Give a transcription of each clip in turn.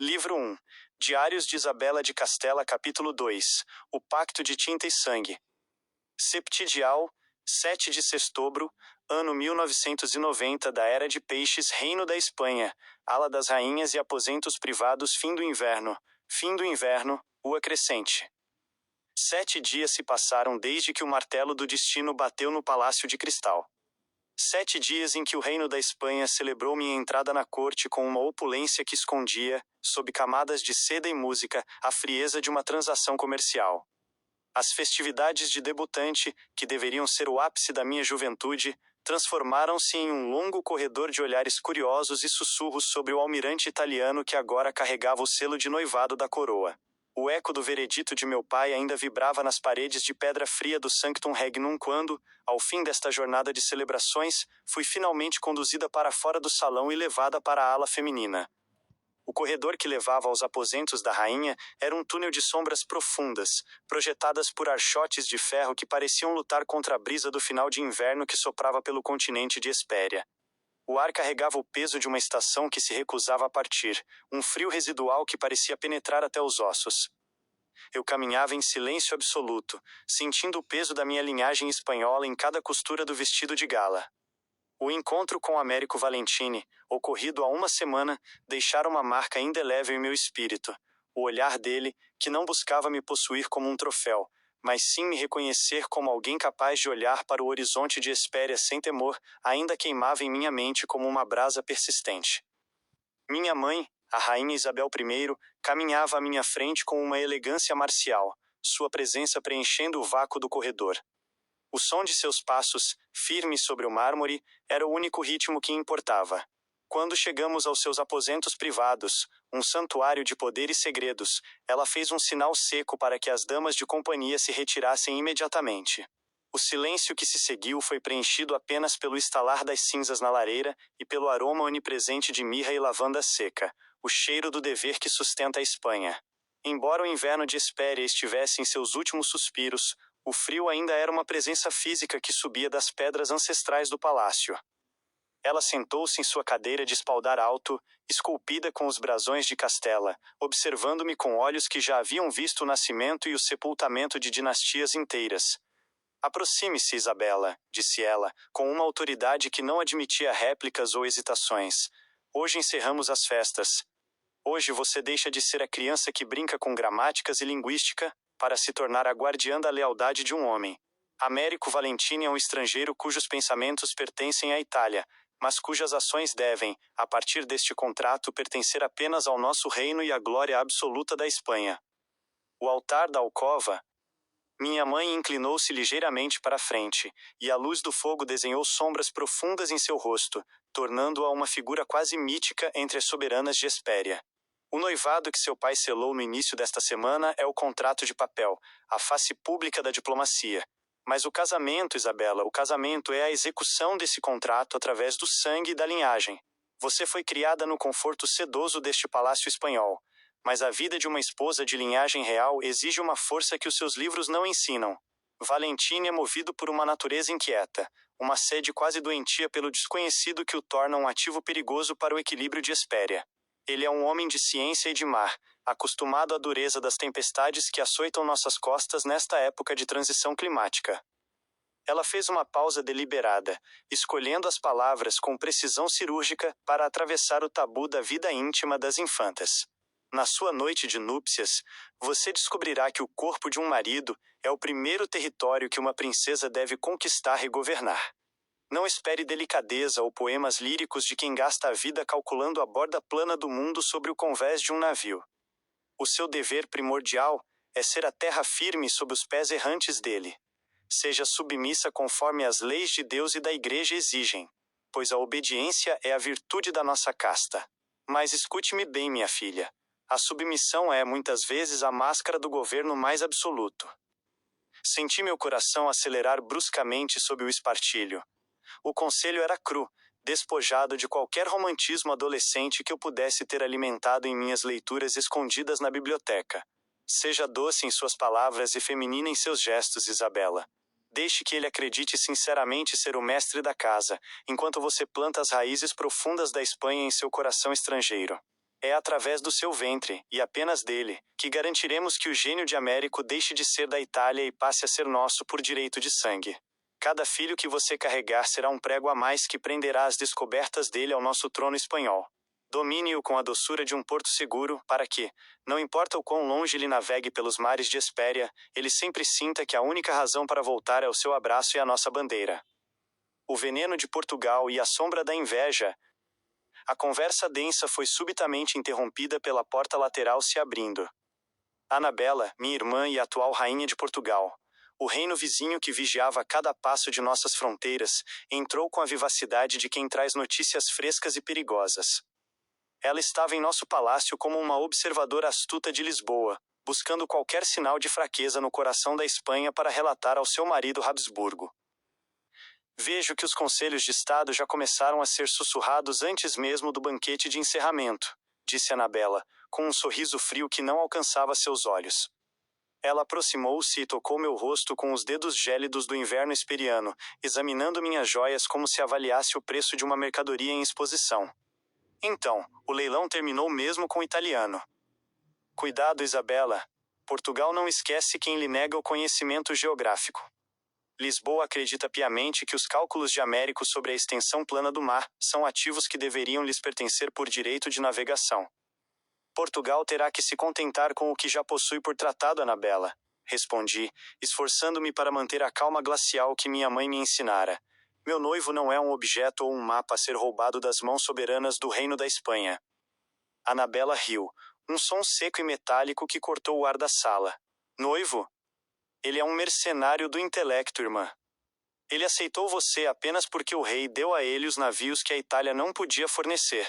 Livro 1. Diários de Isabela de Castela, capítulo 2. O Pacto de Tinta e Sangue. Septidial, 7 de Sestobro, ano 1990 da Era de Peixes, Reino da Espanha, Ala das Rainhas e aposentos privados. Fim do inverno, lua crescente. 7 dias se passaram desde que o martelo do destino bateu no Palácio de Cristal. 7 dias em que o Reino da Espanha celebrou minha entrada na corte com uma opulência que escondia, sob camadas de seda e música, a frieza de uma transação comercial. As festividades de debutante, que deveriam ser o ápice da minha juventude, transformaram-se em um longo corredor de olhares curiosos e sussurros sobre o almirante italiano que agora carregava o selo de noivado da coroa. O eco do veredito de meu pai ainda vibrava nas paredes de pedra fria do Sanctum Regnum quando, ao fim desta jornada de celebrações, fui finalmente conduzida para fora do salão e levada para a ala feminina. O corredor que levava aos aposentos da rainha era um túnel de sombras profundas, projetadas por archotes de ferro que pareciam lutar contra a brisa do final de inverno que soprava pelo continente de Hespéria. O ar carregava o peso de uma estação que se recusava a partir, um frio residual que parecia penetrar até os ossos. Eu caminhava em silêncio absoluto, sentindo o peso da minha linhagem espanhola em cada costura do vestido de gala. O encontro com Américo Valentini, ocorrido há uma semana, deixara uma marca indelével em meu espírito. O olhar dele, que não buscava me possuir como um troféu, mas sim me reconhecer como alguém capaz de olhar para o horizonte de Hespéria sem temor, ainda queimava em minha mente como uma brasa persistente. Minha mãe, a rainha Isabel I, caminhava à minha frente com uma elegância marcial, sua presença preenchendo o vácuo do corredor. O som de seus passos, firmes sobre o mármore, era o único ritmo que importava. Quando chegamos aos seus aposentos privados, um santuário de poder e segredos, ela fez um sinal seco para que as damas de companhia se retirassem imediatamente. O silêncio que se seguiu foi preenchido apenas pelo estalar das cinzas na lareira e pelo aroma onipresente de mirra e lavanda seca, o cheiro do dever que sustenta a Espanha. Embora o inverno de Hespéria estivesse em seus últimos suspiros, o frio ainda era uma presença física que subia das pedras ancestrais do palácio. Ela sentou-se em sua cadeira de espaldar alto, esculpida com os brasões de Castela, observando-me com olhos que já haviam visto o nascimento e o sepultamento de dinastias inteiras. Aproxime-se, Isabela, disse ela, com uma autoridade que não admitia réplicas ou hesitações. Hoje encerramos as festas. Hoje você deixa de ser a criança que brinca com gramáticas e linguística, para se tornar a guardiã da lealdade de um homem. Américo Valentini é um estrangeiro cujos pensamentos pertencem à Itália, mas cujas ações devem, a partir deste contrato, pertencer apenas ao nosso reino e à glória absoluta da Espanha. O altar da alcova. Minha mãe inclinou-se ligeiramente para a frente, e a luz do fogo desenhou sombras profundas em seu rosto, tornando-a uma figura quase mítica entre as soberanas de Hespéria. O noivado que seu pai selou no início desta semana é o contrato de papel, a face pública da diplomacia. Mas o casamento, Isabela, o casamento é a execução desse contrato através do sangue e da linhagem. Você foi criada no conforto sedoso deste palácio espanhol, mas a vida de uma esposa de linhagem real exige uma força que os seus livros não ensinam. Valentini é movido por uma natureza inquieta, uma sede quase doentia pelo desconhecido que o torna um ativo perigoso para o equilíbrio de Hespéria. Ele é um homem de ciência e de mar, acostumado à dureza das tempestades que açoitam nossas costas nesta época de transição climática. Ela fez uma pausa deliberada, escolhendo as palavras com precisão cirúrgica para atravessar o tabu da vida íntima das infantas. Na sua noite de núpcias, você descobrirá que o corpo de um marido é o primeiro território que uma princesa deve conquistar e governar. Não espere delicadeza ou poemas líricos de quem gasta a vida calculando a borda plana do mundo sobre o convés de um navio. O seu dever primordial é ser a terra firme sob os pés errantes dele. Seja submissa conforme as leis de Deus e da Igreja exigem, pois a obediência é a virtude da nossa casta. Mas escute-me bem, minha filha. A submissão é, muitas vezes, a máscara do governo mais absoluto. Senti meu coração acelerar bruscamente sob o espartilho. O conselho era cru, despojado de qualquer romantismo adolescente que eu pudesse ter alimentado em minhas leituras escondidas na biblioteca. Seja doce em suas palavras e feminina em seus gestos, Isabela. Deixe que ele acredite sinceramente ser o mestre da casa, enquanto você planta as raízes profundas da Espanha em seu coração estrangeiro. É através do seu ventre, e apenas dele, que garantiremos que o gênio de Américo deixe de ser da Itália e passe a ser nosso por direito de sangue. Cada filho que você carregar será um prego a mais que prenderá as descobertas dele ao nosso trono espanhol. Domine-o com a doçura de um porto seguro, para que, não importa o quão longe ele navegue pelos mares de Hespéria, ele sempre sinta que a única razão para voltar é o seu abraço e a nossa bandeira. O veneno de Portugal e a sombra da inveja. A conversa densa foi subitamente interrompida pela porta lateral se abrindo. Anabela, minha irmã e atual rainha de Portugal, o reino vizinho que vigiava cada passo de nossas fronteiras, entrou com a vivacidade de quem traz notícias frescas e perigosas. Ela estava em nosso palácio como uma observadora astuta de Lisboa, buscando qualquer sinal de fraqueza no coração da Espanha para relatar ao seu marido Habsburgo. Vejo que os conselhos de Estado já começaram a ser sussurrados antes mesmo do banquete de encerramento, disse Anabela, com um sorriso frio que não alcançava seus olhos. Ela aproximou-se e tocou meu rosto com os dedos gélidos do inverno esperiano, examinando minhas joias como se avaliasse o preço de uma mercadoria em exposição. Então, o leilão terminou mesmo com o italiano. Cuidado, Isabela. Portugal não esquece quem lhe nega o conhecimento geográfico. Lisboa acredita piamente que os cálculos de Américo sobre a extensão plana do mar são ativos que deveriam lhes pertencer por direito de navegação. Portugal terá que se contentar com o que já possui por tratado, Anabela, respondi, esforçando-me para manter a calma glacial que minha mãe me ensinara. Meu noivo não é um objeto ou um mapa a ser roubado das mãos soberanas do Reino da Espanha. Anabela riu, um som seco e metálico que cortou o ar da sala. Noivo? Ele é um mercenário do intelecto, irmã. Ele aceitou você apenas porque o rei deu a ele os navios que a Itália não podia fornecer.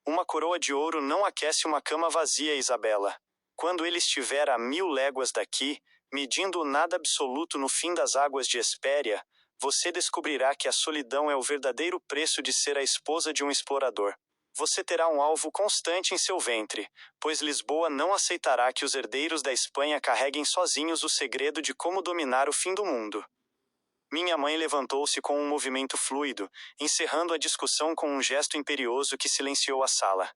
Uma coroa de ouro não aquece uma cama vazia, Isabela. Quando ele estiver a 1000 léguas daqui, medindo o nada absoluto no fim das águas de Hespéria, você descobrirá que a solidão é o verdadeiro preço de ser a esposa de um explorador. Você terá um alvo constante em seu ventre, pois Lisboa não aceitará que os herdeiros da Espanha carreguem sozinhos o segredo de como dominar o fim do mundo. Minha mãe levantou-se com um movimento fluido, encerrando a discussão com um gesto imperioso que silenciou a sala.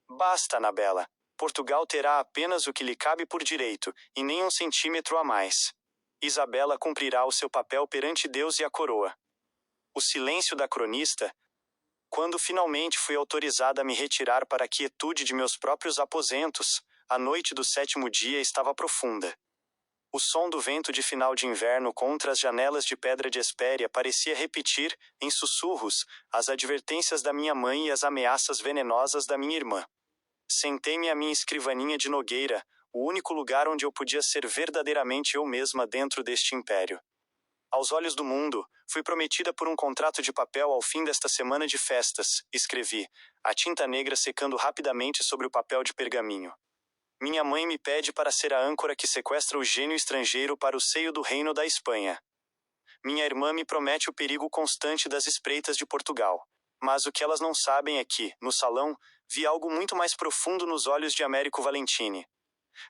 Basta, Anabela. Portugal terá apenas o que lhe cabe por direito, e nem um centímetro a mais. Isabela cumprirá o seu papel perante Deus e a coroa. O silêncio da cronista. Quando finalmente fui autorizada a me retirar para a quietude de meus próprios aposentos, a noite do 7º dia estava profunda. O som do vento de final de inverno contra as janelas de pedra de Hespéria parecia repetir, em sussurros, as advertências da minha mãe e as ameaças venenosas da minha irmã. Sentei-me à minha escrivaninha de nogueira, o único lugar onde eu podia ser verdadeiramente eu mesma dentro deste império. Aos olhos do mundo, fui prometida por um contrato de papel ao fim desta semana de festas, escrevi, a tinta negra secando rapidamente sobre o papel de pergaminho. Minha mãe me pede para ser a âncora que sequestra o gênio estrangeiro para o seio do reino da Espanha. Minha irmã me promete o perigo constante das espreitas de Portugal. Mas o que elas não sabem é que, no salão, vi algo muito mais profundo nos olhos de Américo Valentini.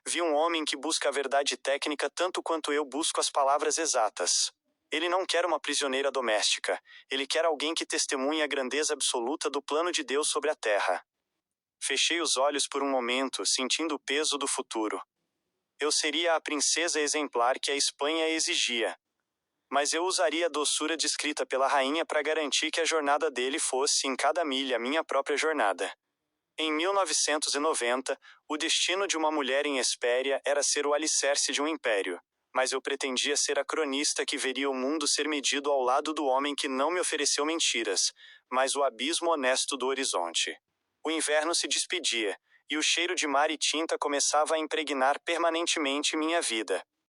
Vi um homem que busca a verdade técnica tanto quanto eu busco as palavras exatas. Ele não quer uma prisioneira doméstica. Ele quer alguém que testemunhe a grandeza absoluta do plano de Deus sobre a terra. Fechei os olhos por um momento, sentindo o peso do futuro. Eu seria a princesa exemplar que a Espanha exigia. Mas eu usaria a doçura descrita pela rainha para garantir que a jornada dele fosse, em cada milha, minha própria jornada. Em 1990, o destino de uma mulher em Hespéria era ser o alicerce de um império. Mas eu pretendia ser a cronista que veria o mundo ser medido ao lado do homem que não me ofereceu mentiras, mas o abismo honesto do horizonte. O inverno se despedia, e o cheiro de mar e tinta começava a impregnar permanentemente minha vida.